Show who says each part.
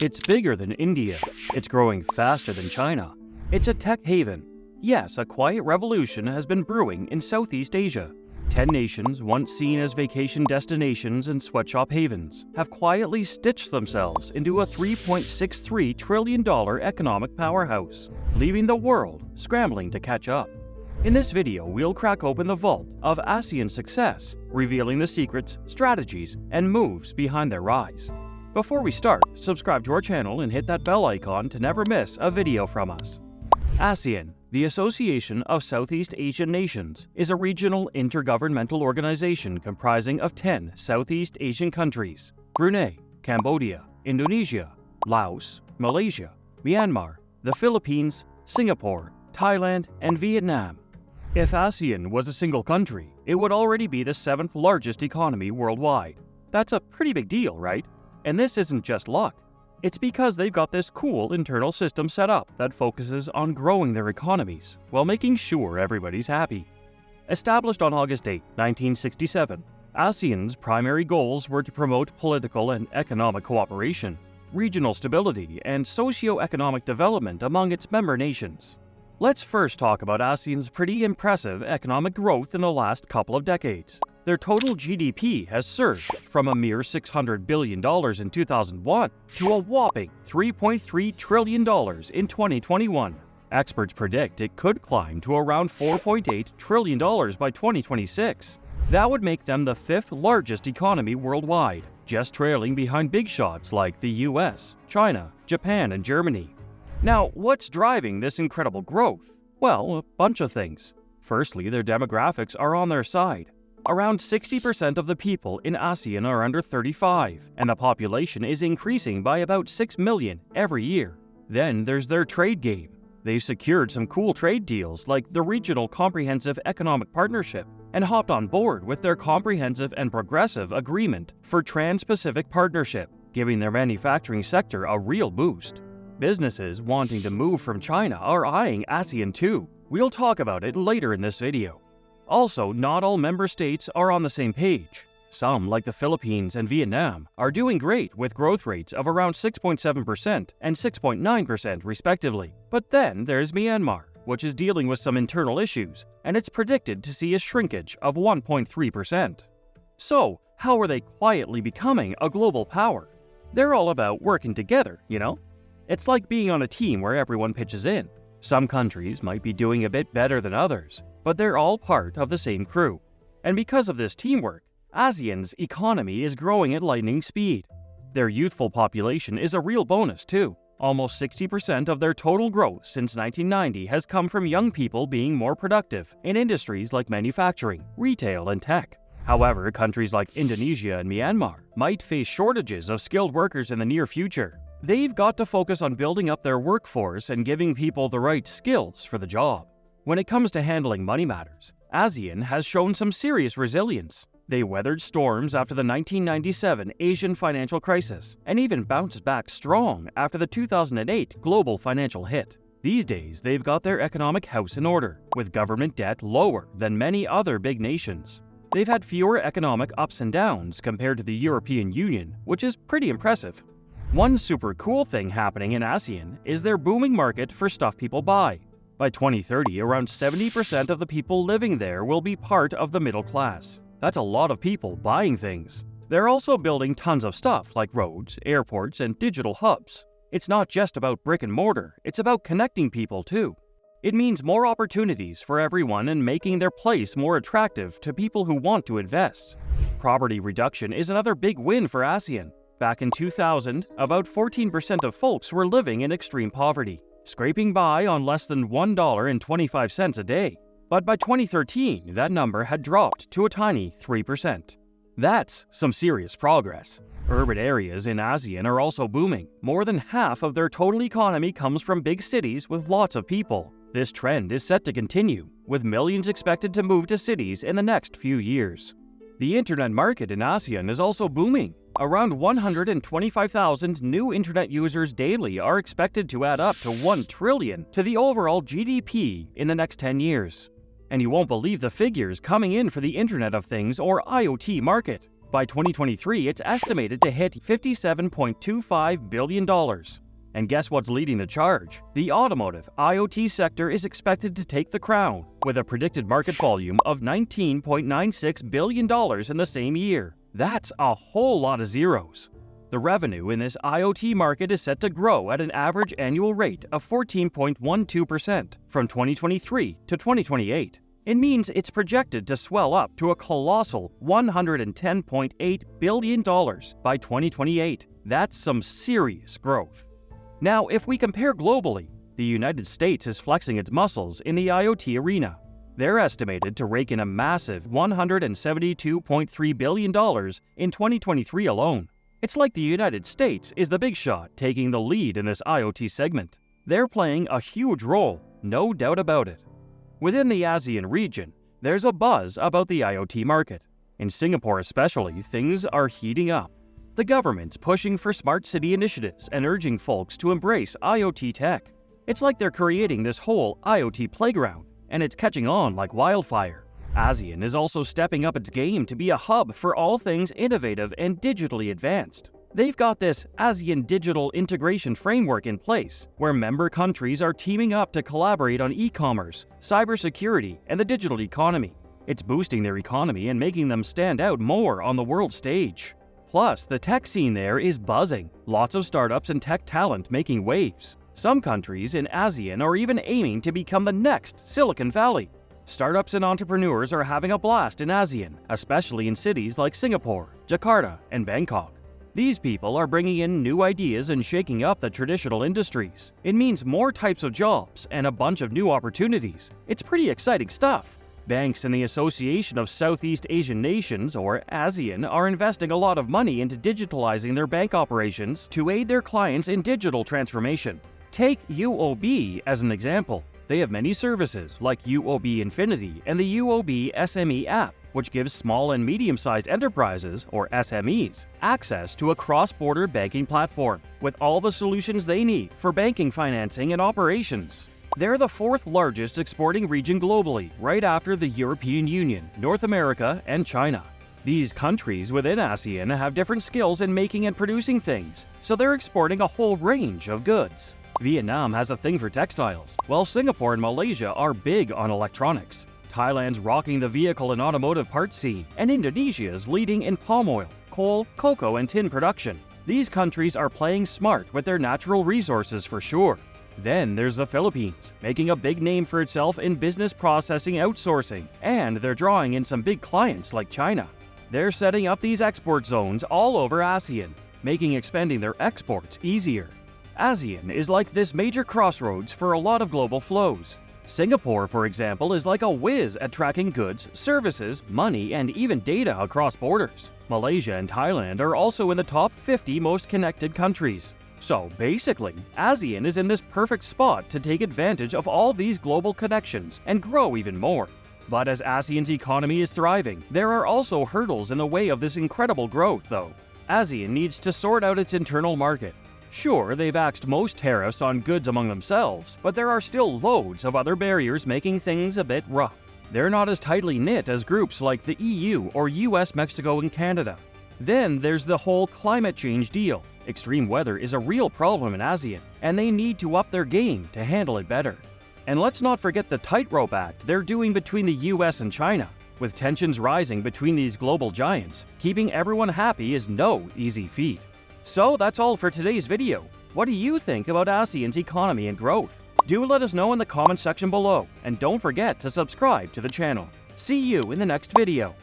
Speaker 1: It's bigger than India. It's growing faster than China. It's a tech haven. Yes, a quiet revolution has been brewing in Southeast Asia. 10 nations, once seen as vacation destinations and sweatshop havens, have quietly stitched themselves into a $3.63 trillion economic powerhouse, leaving the world scrambling to catch up. In this video, we'll crack open the vault of ASEAN's success, revealing the secrets, strategies, and moves behind their rise. Before we start, subscribe to our channel and hit that bell icon to never miss a video from us. ASEAN, the Association of Southeast Asian Nations, is a regional intergovernmental organization comprising of 10 Southeast Asian countries: Brunei, Cambodia, Indonesia, Laos, Malaysia, Myanmar, the Philippines, Singapore, Thailand, and Vietnam. If ASEAN was a single country, it would already be the 7th largest economy worldwide. That's a pretty big deal, right? And this isn't just luck. It's because they've got this cool internal system set up that focuses on growing their economies while making sure everybody's happy. Established on August 8, 1967, ASEAN's primary goals were to promote political and economic cooperation, regional stability, and socio-economic development among its member nations. Let's first talk about ASEAN's pretty impressive economic growth in the last couple of decades. Their total GDP has surged from a mere $600 billion in 2001 to a whopping $3.3 trillion in 2021. Experts predict it could climb to around $4.8 trillion by 2026. That would make them the 5th largest economy worldwide, just trailing behind big shots like the US, China, Japan, and Germany. Now, what's driving this incredible growth? Well, a bunch of things. Firstly, their demographics are on their side. Around 60% of the people in ASEAN are under 35, and the population is increasing by about 6 million every year. Then there's their trade game. They've secured some cool trade deals like the Regional Comprehensive Economic Partnership and hopped on board with their Comprehensive and Progressive Agreement for Trans-Pacific Partnership, giving their manufacturing sector a real boost. Businesses wanting to move from China are eyeing ASEAN too. We'll talk about it later in this video. Also, not all member states are on the same page. Some, like the Philippines and Vietnam, are doing great with growth rates of around 6.7% and 6.9% respectively. But then there's Myanmar, which is dealing with some internal issues, and it's predicted to see a shrinkage of 1.3%. So, how are they quietly becoming a global power? They're all about working together, you know? It's like being on a team where everyone pitches in. Some countries might be doing a bit better than others, but they're all part of the same crew. And because of this teamwork, ASEAN's economy is growing at lightning speed. Their youthful population is a real bonus too. Almost 60% of their total growth since 1990 has come from young people being more productive in industries like manufacturing, retail, and tech. However, countries like Indonesia and Myanmar might face shortages of skilled workers in the near future. They've got to focus on building up their workforce and giving people the right skills for the job. When it comes to handling money matters, ASEAN has shown some serious resilience. They weathered storms after the 1997 Asian financial crisis and even bounced back strong after the 2008 global financial hit. These days, they've got their economic house in order, with government debt lower than many other big nations. They've had fewer economic ups and downs compared to the European Union, which is pretty impressive. One super cool thing happening in ASEAN is their booming market for stuff people buy. By 2030, around 70% of the people living there will be part of the middle class. That's a lot of people buying things. They're also building tons of stuff like roads, airports, and digital hubs. It's not just about brick and mortar, it's about connecting people too. It means more opportunities for everyone and making their place more attractive to people who want to invest. Poverty reduction is another big win for ASEAN. Back in 2000, about 14% of folks were living in extreme poverty, scraping by on less than $1.25 a day. But by 2013, that number had dropped to a tiny 3%. That's some serious progress. Urban areas in ASEAN are also booming. More than half of their total economy comes from big cities with lots of people. This trend is set to continue, with millions expected to move to cities in the next few years. The internet market in ASEAN is also booming. Around 125,000 new internet users daily are expected to add up to 1 trillion to the overall GDP in the next 10 years. And you won't believe the figures coming in for the Internet of Things or IoT market. By 2023, it's estimated to hit $57.25 billion. And guess what's leading the charge? The automotive IoT sector is expected to take the crown, with a predicted market volume of $19.96 billion in the same year. That's a whole lot of zeros. The revenue in this IoT market is set to grow at an average annual rate of 14.12% from 2023 to 2028. It means it's projected to swell up to a colossal $110.8 billion by 2028. That's some serious growth. Now, if we compare globally, the United States is flexing its muscles in the IoT arena. They're estimated to rake in a massive $172.3 billion in 2023 alone. It's like the United States is the big shot taking the lead in this IoT segment. They're playing a huge role, no doubt about it. Within the ASEAN region, there's a buzz about the IoT market. In Singapore especially, things are heating up. The government's pushing for smart city initiatives and urging folks to embrace IoT tech. It's like they're creating this whole IoT playground, and it's catching on like wildfire. ASEAN is also stepping up its game to be a hub for all things innovative and digitally advanced. They've got this ASEAN Digital Integration Framework in place, where member countries are teaming up to collaborate on e-commerce, cybersecurity, and the digital economy. It's boosting their economy and making them stand out more on the world stage. Plus, the tech scene there is buzzing. Lots of startups and tech talent making waves. Some countries in ASEAN are even aiming to become the next Silicon Valley. Startups and entrepreneurs are having a blast in ASEAN, especially in cities like Singapore, Jakarta, and Bangkok. These people are bringing in new ideas and shaking up the traditional industries. It means more types of jobs and a bunch of new opportunities. It's pretty exciting stuff. Banks and the Association of Southeast Asian Nations, or ASEAN, are investing a lot of money into digitalizing their bank operations to aid their clients in digital transformation. Take UOB as an example. They have many services like UOB Infinity and the UOB SME app, which gives small and medium-sized enterprises, or SMEs, access to a cross-border banking platform with all the solutions they need for banking, financing, and operations. They're the fourth largest exporting region globally, right after the European Union, North America, and China. These countries within ASEAN have different skills in making and producing things, so they're exporting a whole range of goods. Vietnam has a thing for textiles, while Singapore and Malaysia are big on electronics. Thailand's rocking the vehicle and automotive parts scene, and Indonesia is leading in palm oil, coal, cocoa, and tin production. These countries are playing smart with their natural resources for sure. Then there's the Philippines, making a big name for itself in business processing outsourcing, and they're drawing in some big clients like China. They're setting up these export zones all over ASEAN, making expanding their exports easier. ASEAN is like this major crossroads for a lot of global flows. Singapore, for example, is like a whiz at tracking goods, services, money, and even data across borders. Malaysia and Thailand are also in the top 50 most connected countries. So basically, ASEAN is in this perfect spot to take advantage of all these global connections and grow even more. But as ASEAN's economy is thriving, there are also hurdles in the way of this incredible growth, though. ASEAN needs to sort out its internal market. Sure, they've axed most tariffs on goods among themselves, but there are still loads of other barriers making things a bit rough. They're not as tightly knit as groups like the EU or US, Mexico, and Canada. Then there's the whole climate change deal. Extreme weather is a real problem in ASEAN, and they need to up their game to handle it better. And let's not forget the tightrope act they're doing between the US and China. With tensions rising between these global giants, keeping everyone happy is no easy feat. So that's all for today's video. What do you think about ASEAN's economy and growth? Do let us know in the comment section below, and don't forget to subscribe to the channel. See you in the next video.